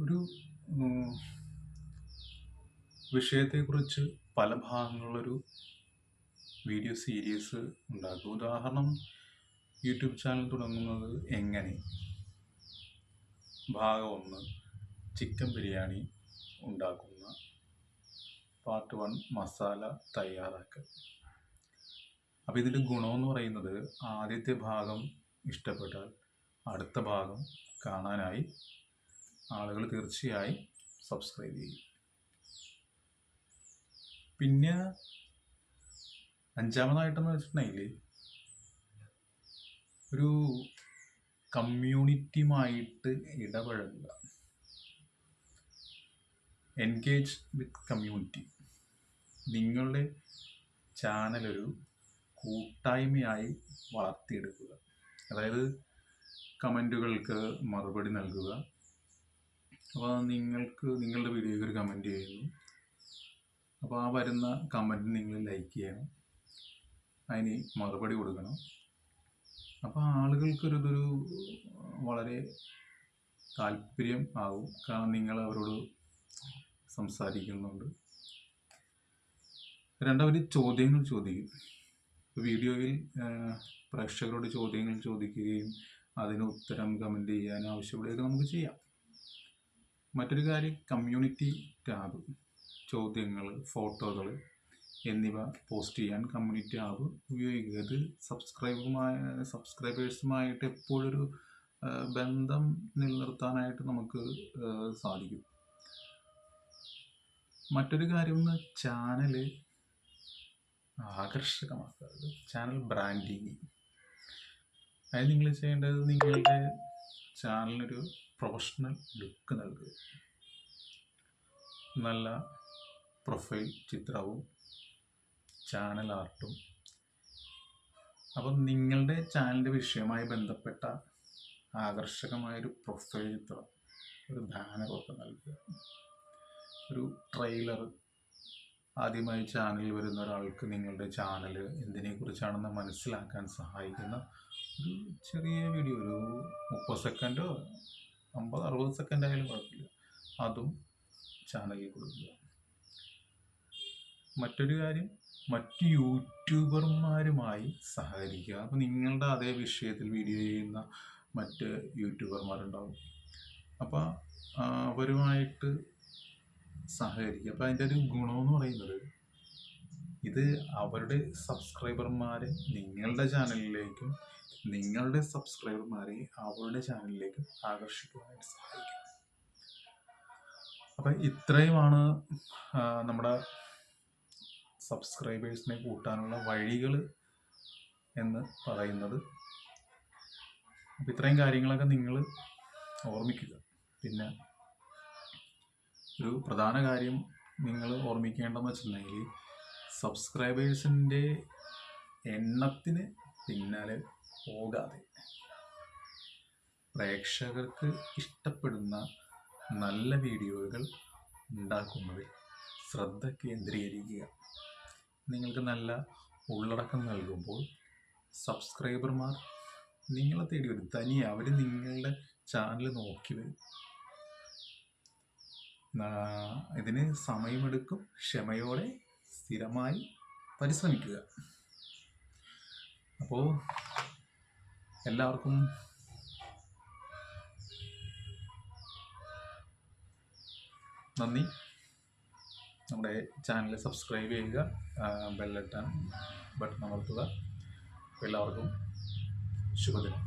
ഒരു ഉം, വിഷയത്തെക്കുറിച്ച് പല ഭാഗങ്ങളുള്ളൊരു വീഡിയോ സീരീസ് ഉണ്ടാക്കും. ഉദാഹരണം, യൂട്യൂബ് ചാനൽ തുടങ്ങുന്നത് എങ്ങനെ, ഭാഗം 1 ചിക്കൻ ബിരിയാണി ഉണ്ടാക്കുന്ന പാർട്ട് 1 മസാല തയ്യാറാക്കൽ. അപ്പോൾ ഇതിൻ്റെ ഗുണമെന്ന് പറയുന്നത്, ആദ്യത്തെ ഭാഗം ഇഷ്ടപ്പെട്ടാൽ അടുത്ത ഭാഗം കാണാനായി ആളുകൾ തീർച്ചയായും സബ്സ്ക്രൈബ് ചെയ്യും. പിന്നെ അഞ്ചാമതായിട്ടെന്ന് വെച്ചിട്ടുണ്ടെങ്കിൽ, ഒരു കമ്മ്യൂണിറ്റിയുമായിട്ട് ഇടപഴകുക, എൻഗേജ് വിത്ത് കമ്മ്യൂണിറ്റി. നിങ്ങളുടെ ചാനലൊരു കൂട്ടായ്മയായി വളർത്തിയെടുക്കുക. അതായത് കമൻറ്റുകൾക്ക് മറുപടി നൽകുക. അപ്പോൾ നിങ്ങളുടെ വീഡിയോയ്ക്ക് ഒരു കമൻറ്റ് ചെയ്യുന്നു, അപ്പോൾ ആ വരുന്ന കമൻറ്റ് നിങ്ങൾ ലൈക്ക് ചെയ്യണം, അതിന് മറുപടി കൊടുക്കണം. അപ്പോൾ ആളുകൾക്കൊരിതൊരു വളരെ താല്പര്യം ആവും, കാരണം നിങ്ങൾ അവരോട് സംസാരിക്കുന്നുണ്ട്. രണ്ടാമത് ചോദ്യങ്ങൾ ചോദിക്കും. വീഡിയോയിൽ പ്രേക്ഷകരോട് ചോദ്യങ്ങൾ ചോദിക്കുകയും അതിന് ഉത്തരം കമൻറ്റ് ചെയ്യാൻ ആവശ്യപ്പെടുകയൊക്കെ നമുക്ക് ചെയ്യാം. മറ്റൊരു കാര്യം, കമ്മ്യൂണിറ്റി ടാബ്, ചോദ്യങ്ങൾ, ഫോട്ടോകൾ എന്നിവ പോസ്റ്റ് ചെയ്യാൻ കമ്മ്യൂണിറ്റി ടാബ് ഉപയോഗിക്കുക. ഇത് സബ്സ്ക്രൈബേഴ്സുമായിട്ട് എപ്പോഴൊരു ബന്ധം നിലനിർത്താനായിട്ട് നമുക്ക് സാധിക്കും. മറ്റൊരു കാര്യം, ചാനൽ ആകർഷകമാക്കുക, ചാനൽ ബ്രാൻഡിങ്. അതായത് നിങ്ങൾ ചെയ്യേണ്ടത്, നിങ്ങളുടെ ചാനലിനൊരു പ്രൊഫഷണൽ ലുക്ക് നൽകുക. നല്ല പ്രൊഫൈൽ ചിത്രവും ചാനൽ ആർട്ടും. അപ്പം നിങ്ങളുടെ ചാനലിൻ്റെ വിഷയവുമായി ബന്ധപ്പെട്ട ആകർഷകമായൊരു പ്രൊഫൈൽ ചിത്രം, ഒരു ബാനറൊക്കെ നൽകുക. ഒരു ട്രെയിലർ, ആദ്യമായി ചാനലിൽ വരുന്ന ഒരാൾക്ക് നിങ്ങളുടെ ചാനൽ എന്തിനെക്കുറിച്ചാണെന്ന് മനസ്സിലാക്കാൻ സഹായിക്കുന്ന ഒരു ചെറിയ വീഡിയോ, ഒരു 30 സെക്കൻഡോ 50-60 സെക്കൻഡ് ആയാലും കുഴപ്പമില്ല, അതും ചാനലിൽ കൊടുക്കുക. മറ്റൊരു കാര്യം, മറ്റ് യൂട്യൂബർമാരുമായി സഹകരിക്കുക. അപ്പോൾ നിങ്ങളുടെ അതേ വിഷയത്തിൽ വീഡിയോ ചെയ്യുന്ന മറ്റ് യൂട്യൂബർമാരുണ്ടാവും, അപ്പോൾ അവരുമായിട്ട് സഹകരിക്കുക. അപ്പോൾ അതിൻ്റെ ഒരു ഗുണമെന്ന് പറയുന്നത്, ഇത് അവരുടെ സബ്സ്ക്രൈബർമാരെ നിങ്ങളുടെ ചാനലിലേക്കും നിങ്ങളുടെ സബ്സ്ക്രൈബർമാരെ അവരുടെ ചാനലിലേക്കും ആകർഷിക്കുവാനായിട്ട് സഹായിക്കും. അപ്പം ഇത്രയുമാണ് നമ്മുടെ സബ്സ്ക്രൈബേഴ്സിനെ കൂട്ടാനുള്ള വഴികൾ എന്ന് പറയുന്നത്. അപ്പം ഇത്രയും കാര്യങ്ങളൊക്കെ നിങ്ങൾ ഓർമ്മിക്കുക. പിന്നെ ഒരു പ്രധാന കാര്യം നിങ്ങൾ ഓർമ്മിക്കേണ്ടതെന്ന് വെച്ചിട്ടുണ്ടെങ്കിൽ, സബ്സ്ക്രൈബേഴ്സിൻ്റെ എണ്ണത്തിന് പിന്നാലെ പോകാതെ പ്രേക്ഷകർക്ക് ഇഷ്ടപ്പെടുന്ന നല്ല വീഡിയോകൾ ഉണ്ടാക്കുന്നതിൽ ശ്രദ്ധ കേന്ദ്രീകരിക്കുക. നിങ്ങൾക്ക് നല്ല ഉള്ളടക്കം നൽകുമ്പോൾ സബ്സ്ക്രൈബർമാർ നിങ്ങളെ തേടി വരും. തനിയെ അവർ നിങ്ങളുടെ ചാനൽ നോക്കി വരും. ഇതിന് സമയമെടുക്കും. ക്ഷമയോടെ സ്ഥിരമായി പരിശ്രമിക്കുക. അപ്പോൾ എല്ലാവർക്കും നന്ദി. നമ്മുടെ ചാനൽ സബ്സ്ക്രൈബ് ചെയ്യുക, ബെൽ ബട്ടൺ അമർത്തുക. എല്ലാവർക്കും ശുഭദിനം.